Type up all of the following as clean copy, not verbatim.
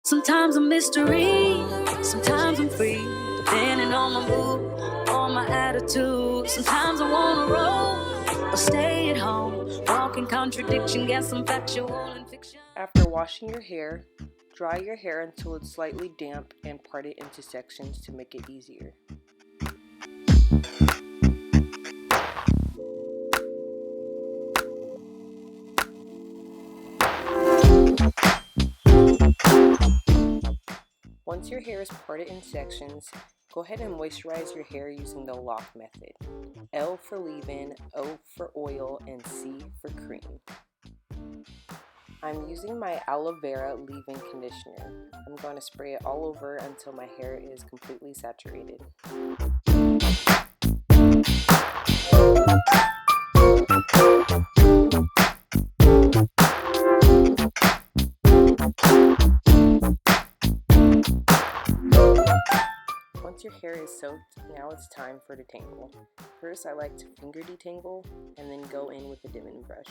Sometimes a mystery, sometimes I'm free, depending on my mood, on my attitude. Sometimes I wanna roll or stay at home, walk in contradiction, guess some factual and fiction. After washing your hair, dry your hair until it's slightly damp and part it into sections to make it easier. Once your hair is parted in sections, go ahead and moisturize your hair using the L.O.C Method. L for leave-in, O for oil, and C for cream. I'm using my Allow Vera leave-in conditioner. I'm going to spray it all over until my hair is completely saturated. Once your hair is soaked, now it's time for detangle. First, I like to finger detangle and then go in with a dimming brush.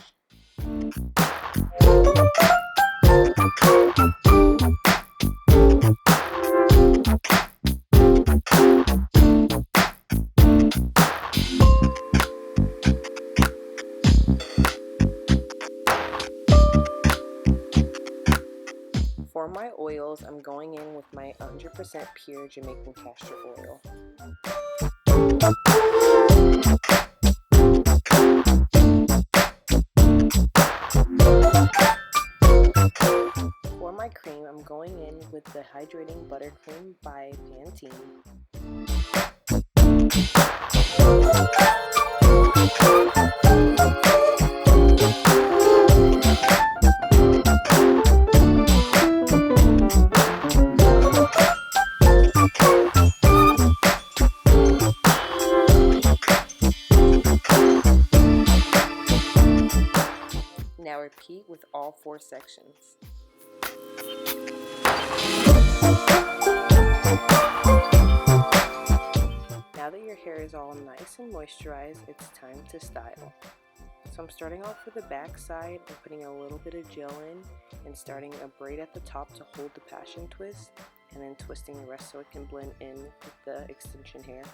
For my oils, I'm going in with my 100% pure Jamaican castor oil. For my cream, I'm going in with the Hydrating Buttercream by Pantene. Now repeat with all 4 sections. Now that your hair is all nice and moisturized, it's time to style. So I'm starting off with the back side and putting a little bit of gel in and starting a braid at the top to hold the passion twist, and then twisting the rest so it can blend in with the extension hair.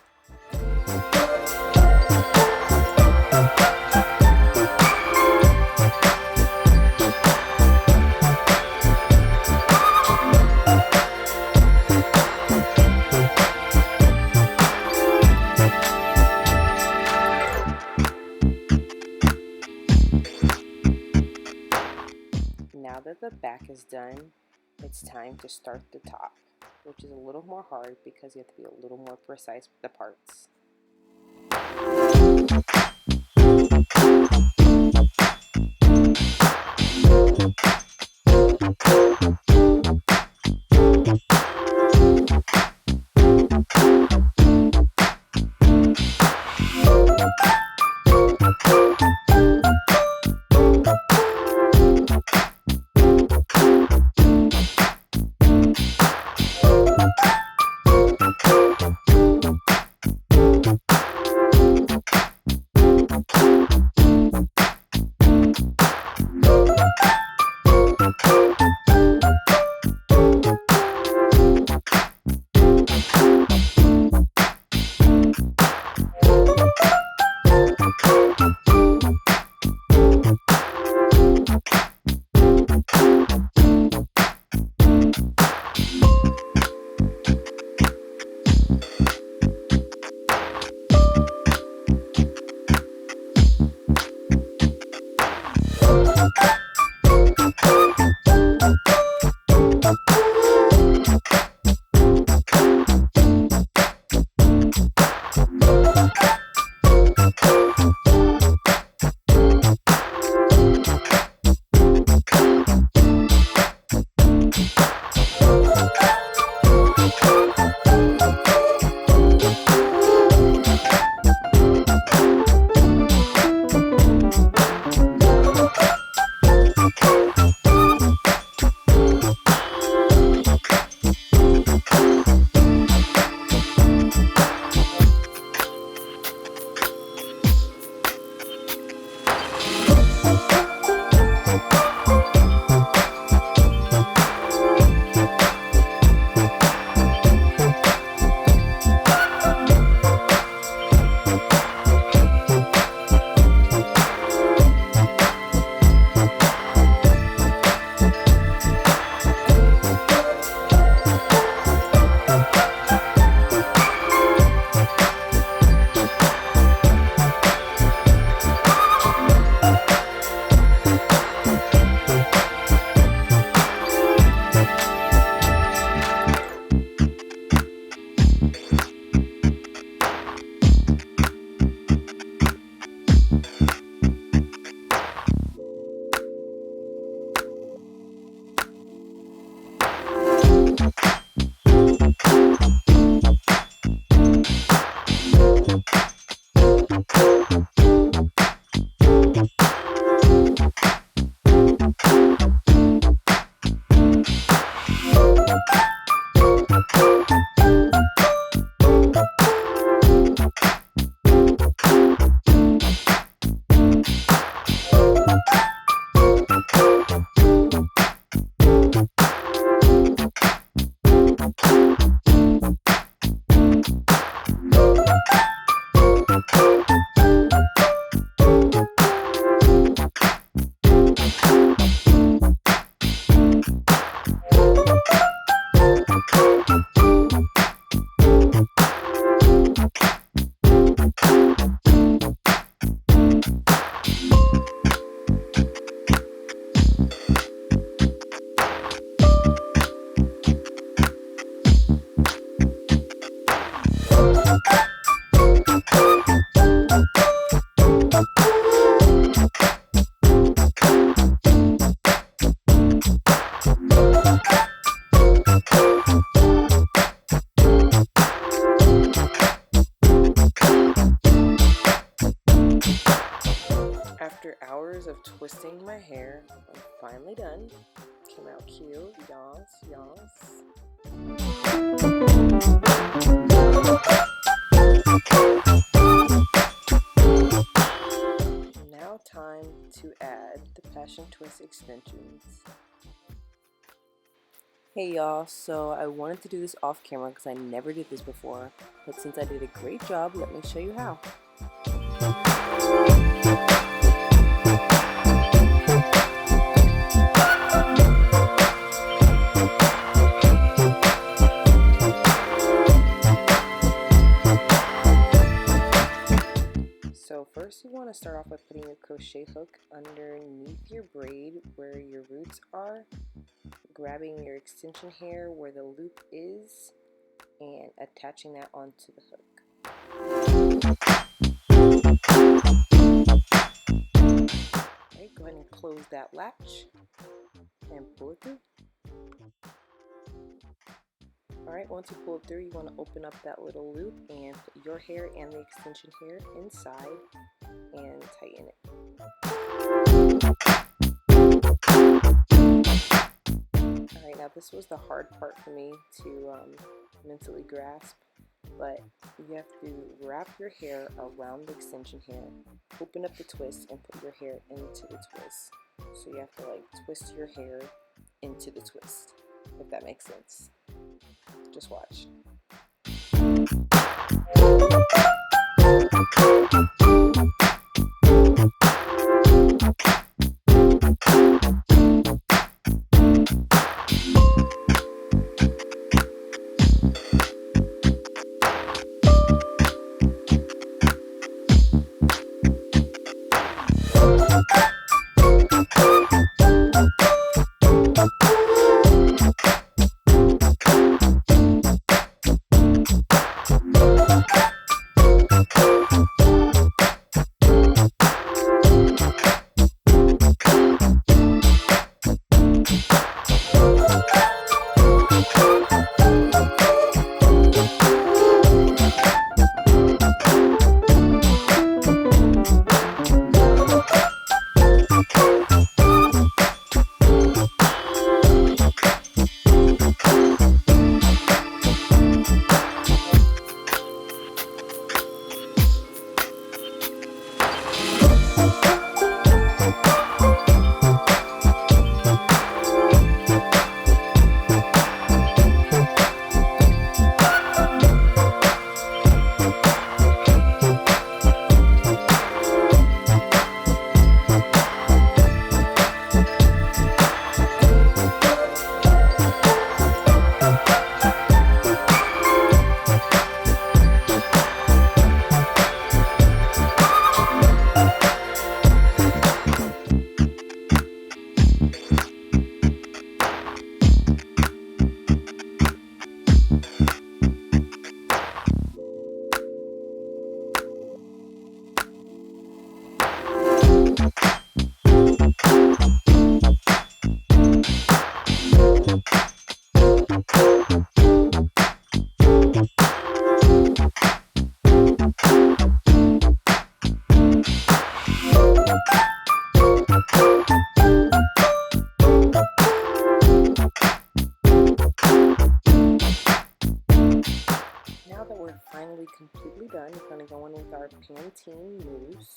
Now that the back is done, it's time to start the top, which is a little more hard because you have to be a little more precise with the parts. my hair. I'm finally done. Came out cute. Yas. Now time to add the Passion Twist extensions. Hey y'all, so I wanted to do this off camera because I never did this before, but since I did a great job, let me show you how. So first you want to start off by putting your crochet hook underneath your braid where your roots are, grabbing your extension hair where the loop is, and attaching that onto the hook. Alright, go ahead and close that latch and pull it through. Alright, once you pull it through, you want to open up that little loop and put your hair and the extension hair inside and tighten it. Alright, now this was the hard part for me to mentally grasp, but you have to wrap your hair around the extension hair, open up the twist, and put your hair into the twist. So you have to like twist your hair into the twist, if that makes sense. Just watch. Finally completely done. We're going to go in with our Pantene Mousse.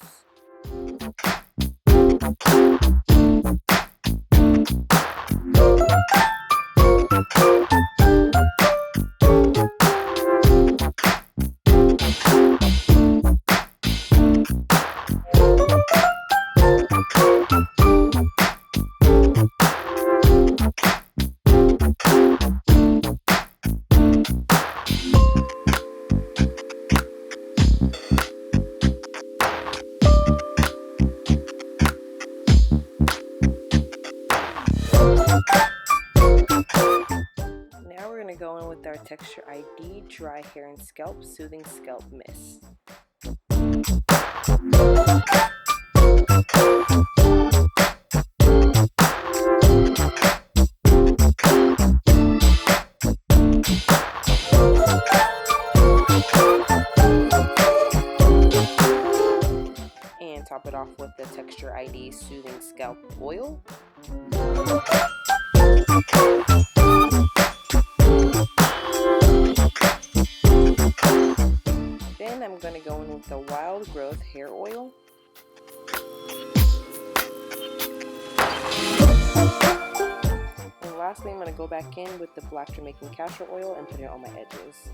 Now we're going to go in with our Texture ID Dry Hair and Scalp Soothing Scalp Mist. And top it off with the Texture Texture ID Soothing Scalp Oil. Then I'm going to go in with the Wild Growth Hair Oil. And lastly, I'm going to go back in with the Black Jamaican Castor Oil and put it on my edges.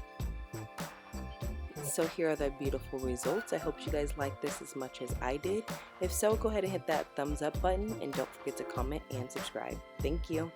So here are the beautiful results. I hope you guys liked this as much as I did. If so, go ahead and hit that thumbs up button and don't forget to comment and subscribe. Thank you.